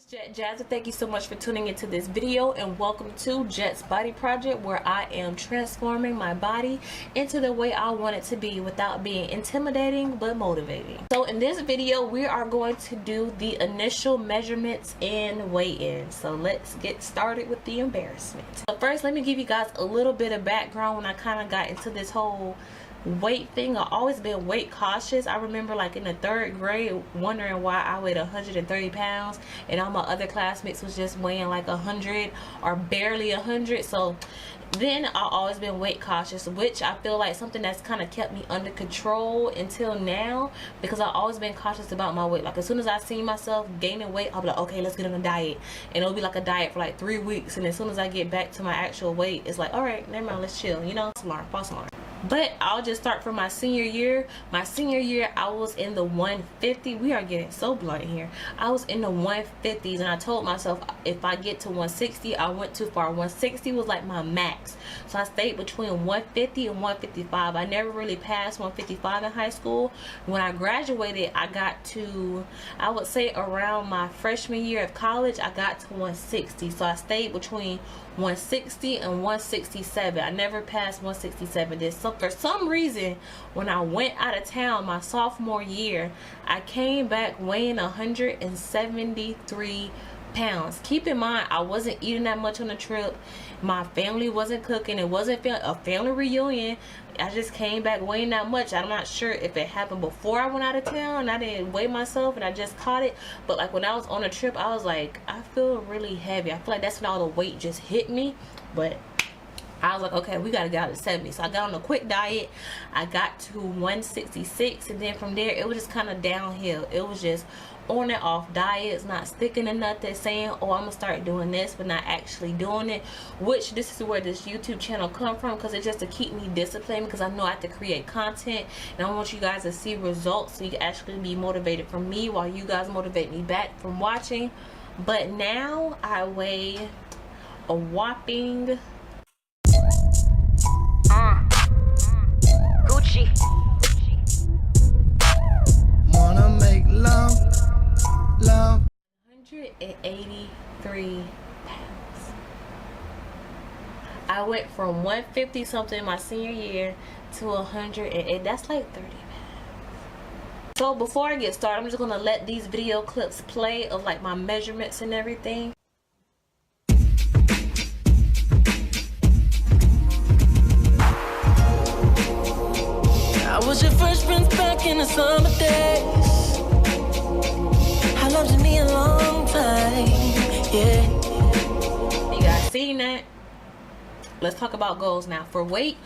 It's Jet Jazz. Thank you so much for tuning into this video, and welcome to Jet's Body Project, where I am transforming my body into the way I want it to be without being intimidating but motivating. So in this video we are going to do the initial measurements and weigh-in. So let's get started with the embarrassment. So first, let me give you guys a little bit of background when I kind of got into this whole weight thing. I've always been weight cautious. I remember like in the 3rd grade wondering why I weighed 130 pounds and all my other classmates was just weighing like 100 or barely 100. So then I've always been weight cautious, which I feel like something that's kind of kept me under control until now, because I've always been cautious about my weight. Like as soon as I see myself gaining weight, I'll be like, okay, let's get on a diet, and it'll be like a diet for like 3 weeks, and as soon as I get back to my actual weight, it's like, all right, never mind, let's chill, you know. False alarm. But I'll just start from my senior year. My senior year, I was in the 150. We are getting so blunt here. I was in the 150s, and I told myself if I get to 160, I went too far. 160 was like my max. So I stayed between 150 and 155. I never really passed 155 in high school. When I graduated, I got to, I would say around my freshman year of college, I got to 160. So I stayed between 160 and 167. I never passed 167. For some reason, when I went out of town my sophomore year, I came back weighing 173 pounds. Keep in mind, I wasn't eating that much on the trip. My family wasn't cooking. It wasn't a family reunion. I just came back weighing that much. I'm not sure if it happened before I went out of town and I didn't weigh myself and I just caught it, but like when I was on a trip, I was like, I feel really heavy. I feel like that's when all the weight just hit me. But I was like, okay, we gotta get out of 70. So I got on a quick diet. I got to 166, and then from there it was just kind of downhill. It was just on and off diets, not sticking to nothing, saying, oh, I'm gonna start doing this, but not actually doing it. Which this is where this YouTube channel come from, because it's just to keep me disciplined, because I know I have to create content and I want you guys to see results, so you can actually be motivated from me while you guys motivate me back from watching. But now I weigh a whopping Gucci. Wanna make love. 183 pounds. I went from 150 something my senior year to 100, and that's like 30 pounds. So before I get started, I'm just gonna let these video clips play of like my measurements and everything. I was your first prince back in the summer days. I loved me a long time, yeah. You guys seen that? Let's talk about goals now. For weight,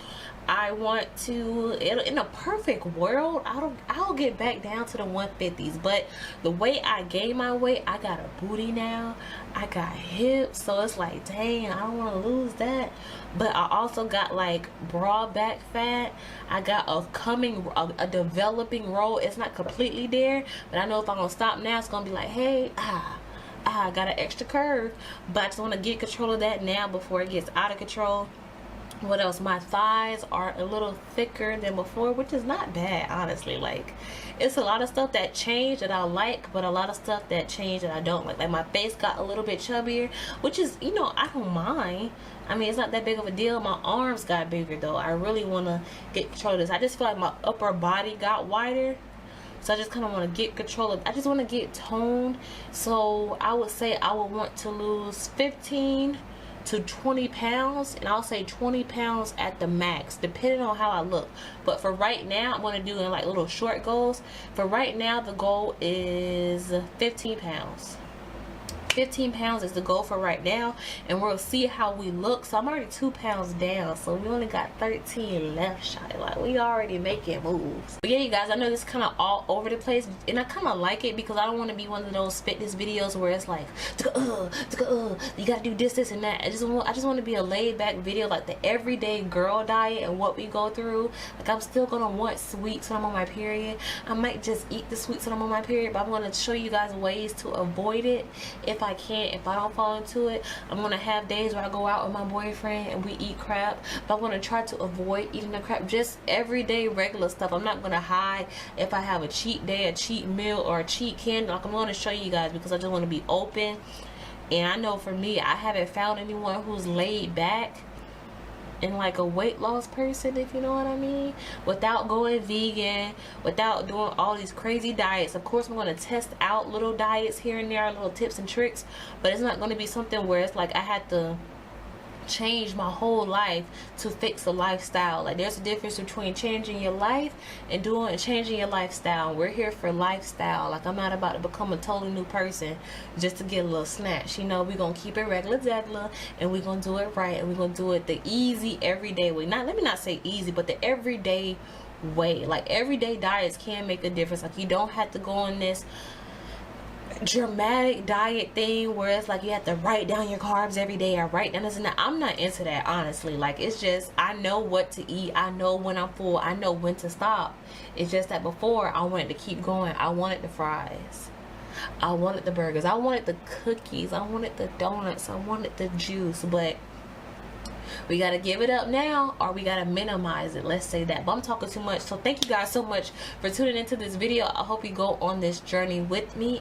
I want to, in a perfect world, I'll get back down to the 150s. But the way I gain my weight, I got a booty now, I got hips, so it's like, dang, I don't want to lose that. But I also got like broad back fat. I got a developing roll. It's not completely there, but I know if I'm gonna stop now, it's gonna be like, hey, I got an extra curve. But I just want to get control of that now before it gets out of control. What else? My thighs are a little thicker than before, which is not bad, honestly. Like, it's a lot of stuff that changed that I like, but a lot of stuff that changed that I don't like. Like, my face got a little bit chubbier, which is, you know, I don't mind. I mean, it's not that big of a deal. My arms got bigger though. I really want to get control of this. I just feel like my upper body got wider, so I just kind of want to get control of, I just want to get toned. So I would say I would want to lose 15 to 20 pounds, and I'll say 20 pounds at the max, depending on how I look. But for right now, I'm going to do in like little short goals. For right now, the goal is 15 pounds. 15 pounds is the goal for right now, and we'll see how we look. So I'm already 2 pounds down, so we only got 13 left, shot. Like, we already making moves. But yeah, you guys, I know this is kind of all over the place, and I kind of like it, because I don't want to be one of those fitness videos where it's like, you gotta do this and that. I just want to be a laid back video, like the everyday girl diet and what we go through. Like, I'm still gonna want sweets when I'm on my period. I might just eat the sweets when I'm on my period, but I'm gonna show you guys ways to avoid it if I can't, if I don't fall into it, I'm gonna have days where I go out with my boyfriend and we eat crap, but I'm gonna try to avoid eating the crap. Just everyday regular stuff. I'm not gonna hide if I have a cheat day, a cheat meal, or a cheat candy. Like, I'm gonna show you guys because I just want to be open. And I know for me, I haven't found anyone who's laid back and like a weight loss person, if you know what I mean, without going vegan, without doing all these crazy diets. Of course, I'm going to test out little diets here and there, little tips and tricks, but it's not going to be something where it's like I had to change my whole life to fix a lifestyle. Like, there's a difference between changing your life and changing your lifestyle. We're here for lifestyle. Like, I'm not about to become a totally new person just to get a little snatch. You know, we're gonna keep it regular degular, and we're gonna do it right, and we're gonna do it the easy everyday way. Let me not say easy, but the everyday way. Like, everyday diets can make a difference. Like, you don't have to go on this dramatic diet thing where it's like you have to write down your carbs every day or write down this and that. I'm not into that, honestly. Like, it's just, I know what to eat, I know when I'm full, I know when to stop. It's just that before, I wanted to keep going. I wanted the fries, I wanted the burgers, I wanted the cookies, I wanted the donuts, I wanted the juice. But we gotta give it up now, or we gotta minimize it, let's say that. But I'm talking too much, so thank you guys so much for tuning into this video. I hope you go on this journey with me.